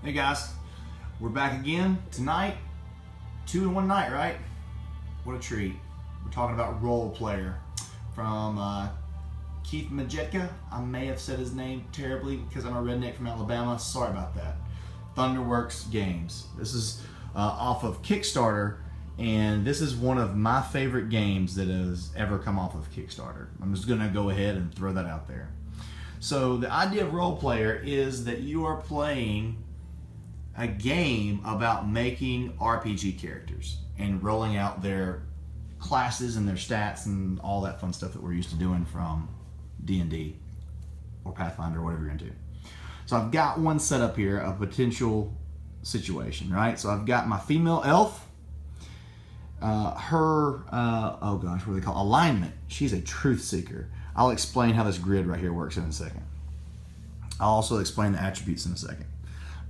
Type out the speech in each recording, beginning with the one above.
Hey guys, we're back again tonight. 2 in 1 night, right? What a treat. We're talking about Role Player from Keith Majetka. I may have said his name terribly because I'm a redneck from Alabama. Sorry about that. Thunderworks Games. This is off of Kickstarter, and this is one of my favorite games that has ever come off of Kickstarter. I'm just gonna go ahead and throw that out there. So the idea of Role Player is that you are playing a game about making RPG characters and rolling out their classes and their stats and all that fun stuff that we're used to doing from D&D or Pathfinder or whatever you're into. So I've got one set up here, a potential situation, right? So I've got my female elf, oh gosh, what do they call it? Alignment. She's a truth seeker. I'll explain how this grid right here works in a second. I'll also explain the attributes in a second.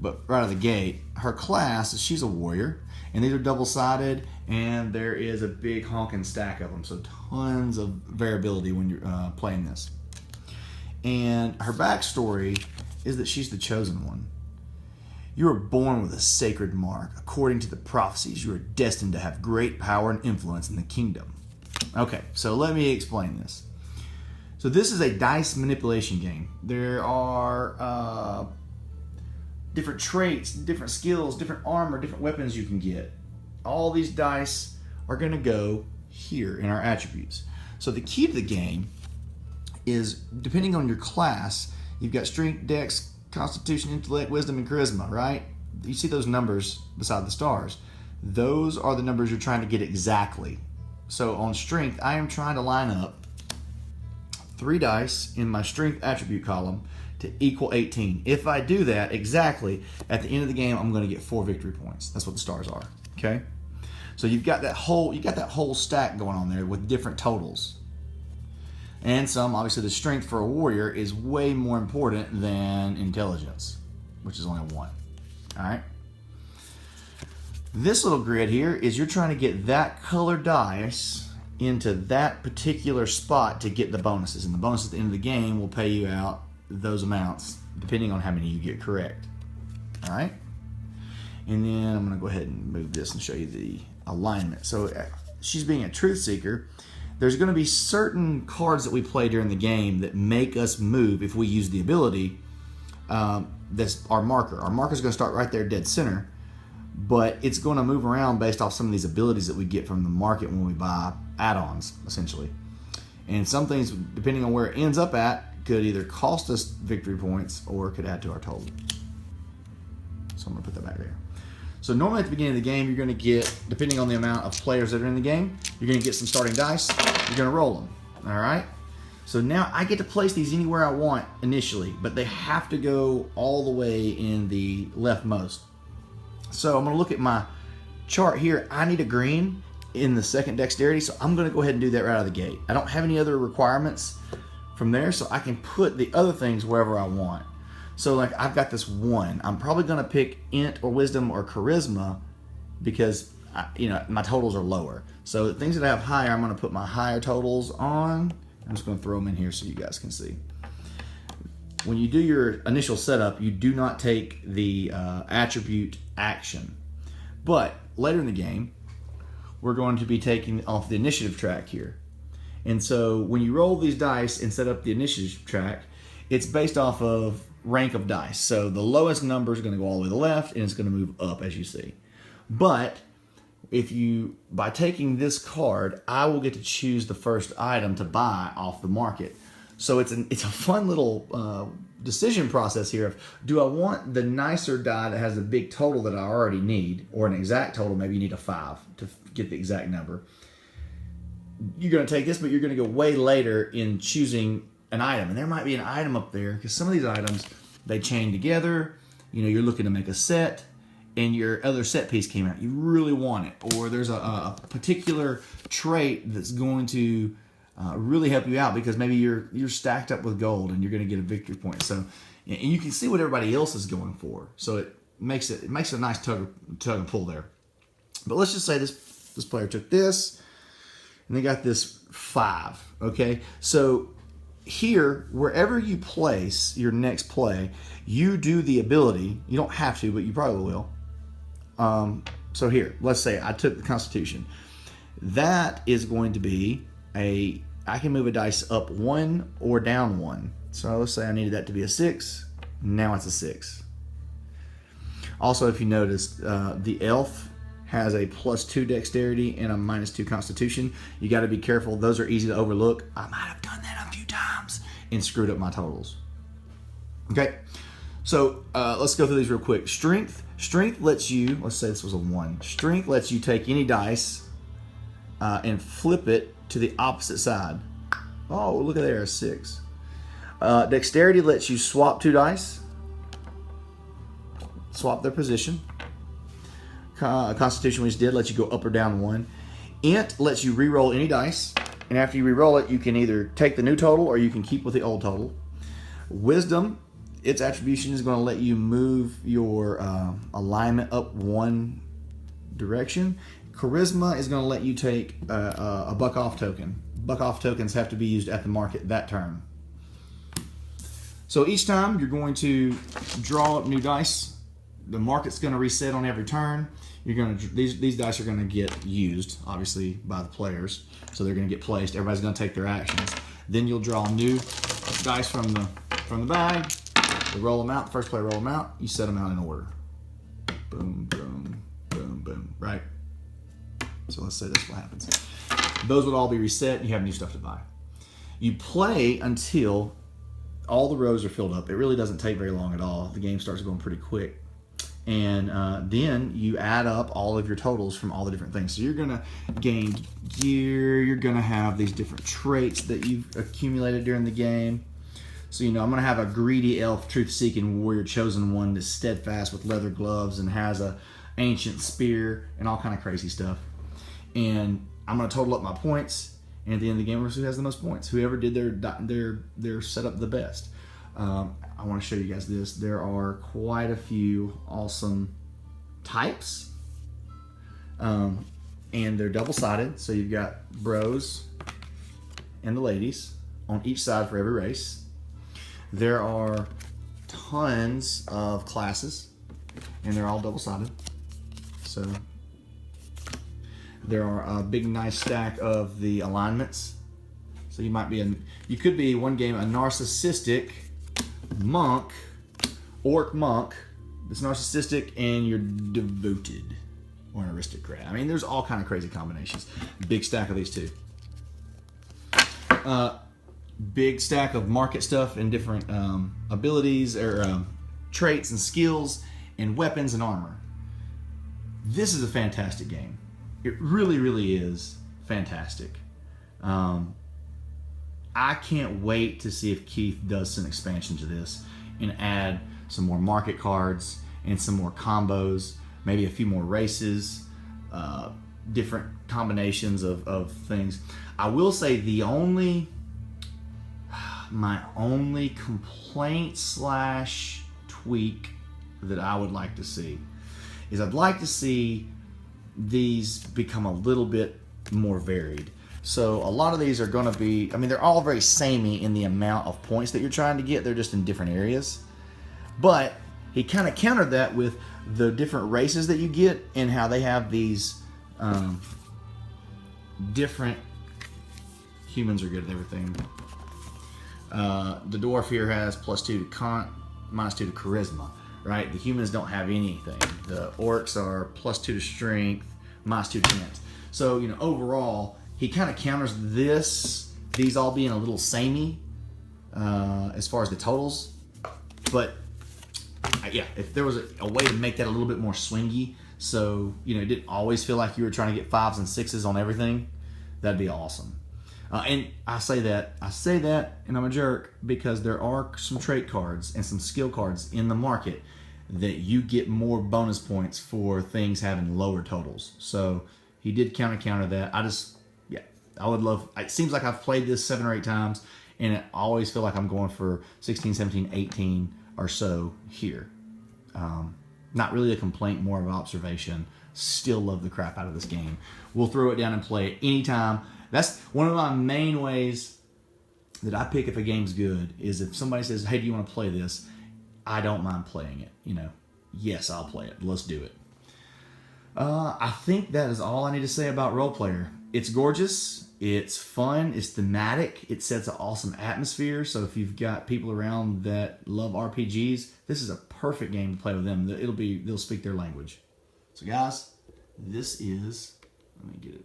But right out of the gate, her class, she's a warrior, and these are double-sided, and there is a big honking stack of them, so tons of variability when you're playing this. And her backstory is that she's the chosen one. You are born with a sacred mark. According to the prophecies, you are destined to have great power and influence in the kingdom. Okay, so let me explain this. So this is a dice manipulation game. There are different traits, different skills, different armor, different weapons you can get. All these dice are going to go here in our attributes. So the key to the game is, depending on your class, you've got strength, dex, constitution, intellect, wisdom, and charisma, right? You see those numbers beside the stars. Those are the numbers you're trying to get exactly. So on strength, I am trying to line up 3 dice in my strength attribute column to equal 18. If I do that exactly, at the end of the game, I'm going to get 4 victory points. That's what the stars are. Okay, so you've got that whole stack going on there with different totals, and some obviously the strength for a warrior is way more important than intelligence, which is only 1. All right. This little grid here is you're trying to get that color dice into that particular spot to get the bonuses, and the bonuses at the end of the game will pay you out those amounts depending on how many you get correct. All right, and then I'm going to go ahead and move this and show you the alignment. So she's being a truth seeker. There's going to be certain cards that we play during the game that make us move if we use the ability. That's our marker. Our marker is going to start right there dead center, but it's going to move around based off some of these abilities that we get from the market when we buy add-ons, essentially. And some things, depending on where it ends up at, could either cost us victory points or could add to our total. So I'm going to put that back there. So normally at the beginning of the game, you're going to get, depending on the amount of players that are in the game, you're going to get some starting dice. You're going to roll them. All right? So now I get to place these anywhere I want initially, but they have to go all the way in the leftmost. So I'm going to look at my chart here. I need a green in the second dexterity, so I'm going to go ahead and do that right out of the gate. I don't have any other requirements from there, so I can put the other things wherever I want. So like I've got this 1. I'm probably going to pick int or wisdom or charisma because my totals are lower. So the things that I have higher, I'm going to put my higher totals on. I'm just going to throw them in here so you guys can see. When you do your initial setup, you do not take the attribute action. But later in the game, we're going to be taking off the initiative track here. And so when you roll these dice and set up the initiative track, it's based off of rank of dice. So the lowest number is going to go all the way to the left, and it's going to move up as you see. But by taking this card, I will get to choose the first item to buy off the market. So it's a fun little decision process here of, do I want the nicer die that has a big total that I already need, or an exact total? Maybe you need a 5 to get the exact number. You're going to take this, but you're going to go way later in choosing an item. And there might be an item up there, because some of these items, they chain together. You're looking to make a set, and your other set piece came out. You really want it. Or there's a particular trait that's going to really help you out, because maybe you're stacked up with gold and you're going to get a victory point. So, and you can see what everybody else is going for. So it makes a nice tug and pull there. But let's just say this player took this, and they got this 5. Okay, so here, wherever you place your next play, you do the ability. You don't have to, but you probably will. So here, let's say I took the Constitution. That is going to be I can move a dice up 1 or down 1. So let's say I needed that to be a 6. Now it's a 6. Also, if you notice, the elf has a +2 dexterity and a -2 constitution. You got to be careful. Those are easy to overlook. I might have done that a few times and screwed up my totals. Okay, so let's go through these real quick. Strength lets you, let's say this was a 1. Strength lets you take any dice and flip it to the opposite side. Oh, look at there, a 6. Dexterity lets you swap 2 dice, swap their position. Constitution, which did, lets you go up or down 1. Int lets you re-roll any dice, and after you re-roll it, you can either take the new total or you can keep with the old total. Wisdom, its attribution is going to let you move your alignment up 1 direction. Charisma is going to let you take a buck off token. Buck off tokens have to be used at the market that turn. So each time you're going to draw up new dice. The market's going to reset on every turn. These dice are going to get used, obviously, by the players. So they're going to get placed. Everybody's going to take their actions. Then you'll draw new dice from the bag. You roll them out. First player roll them out. You set them out in order. Boom, boom, boom, boom. Right? So let's say that's what happens. Those would all be reset. And you have new stuff to buy. You play until all the rows are filled up. It really doesn't take very long at all. The game starts going pretty quick. And then you add up all of your totals from all the different things. So you're going to gain gear. You're going to have these different traits that you've accumulated during the game. So, I'm going to have a greedy elf, truth-seeking warrior, chosen one that's steadfast with leather gloves and has a ancient spear and all kind of crazy stuff. And I'm going to total up my points. And at the end of the game, we'll see who has the most points. Whoever did their setup the best. I want to show you guys this. There are quite a few awesome types. And they're double-sided. So you've got bros and the ladies on each side for every race. There are tons of classes, and they're all double-sided. So there are a big, nice stack of the alignments. So you could be one game a narcissistic monk, orc monk, that's narcissistic, and you're devoted or an aristocrat. I mean, there's all kind of crazy combinations. Big stack of these two. Big stack of market stuff and different abilities or traits and skills and weapons and armor. This is a fantastic game. It really, really is fantastic. I can't wait to see if Keith does some expansion to this and add some more market cards and some more combos, maybe a few more races, different combinations of things. I will say my only complaint / tweak that I would like to see is I'd like to see these become a little bit more varied. So a lot of these are going to be, they're all very samey in the amount of points that you're trying to get. They're just in different areas. But he kind of countered that with the different races that you get and how they have these different, humans are good at everything. The dwarf here has +2 to -2 to charisma, right? The humans don't have anything. The orcs are +2 to strength, -2 to chance. So, overall, he kind of counters these all being a little samey as far as the totals. But, yeah, if there was a way to make that a little bit more swingy, so, it didn't always feel like you were trying to get 5s and 6s on everything, that'd be awesome. And I say that, and I'm a jerk, because there are some trait cards and some skill cards in the market that you get more bonus points for things having lower totals. So he did counter that. I would love, it seems like I've played this 7 or 8 times, and I always feel like I'm going for 16, 17, 18 or so here. Not really a complaint, more of an observation. Still love the crap out of this game. We'll throw it down and play it anytime. That's one of my main ways that I pick if a game's good is if somebody says, hey, do you want to play this? I don't mind playing it. You know, yes, I'll play it. Let's do it. I think that is all I need to say about Role Player. It's gorgeous. It's fun. It's thematic. It sets an awesome atmosphere. So if you've got people around that love RPGs, this is a perfect game to play with them. They'll speak their language. So guys, this is, let me get it,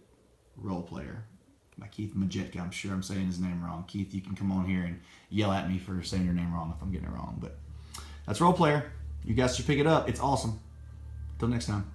Role Player by Keith Majetka. I'm sure I'm saying his name wrong. Keith, you can come on here and yell at me for saying your name wrong if I'm getting it wrong. But that's Role Player. You guys should pick it up. It's awesome. Until next time.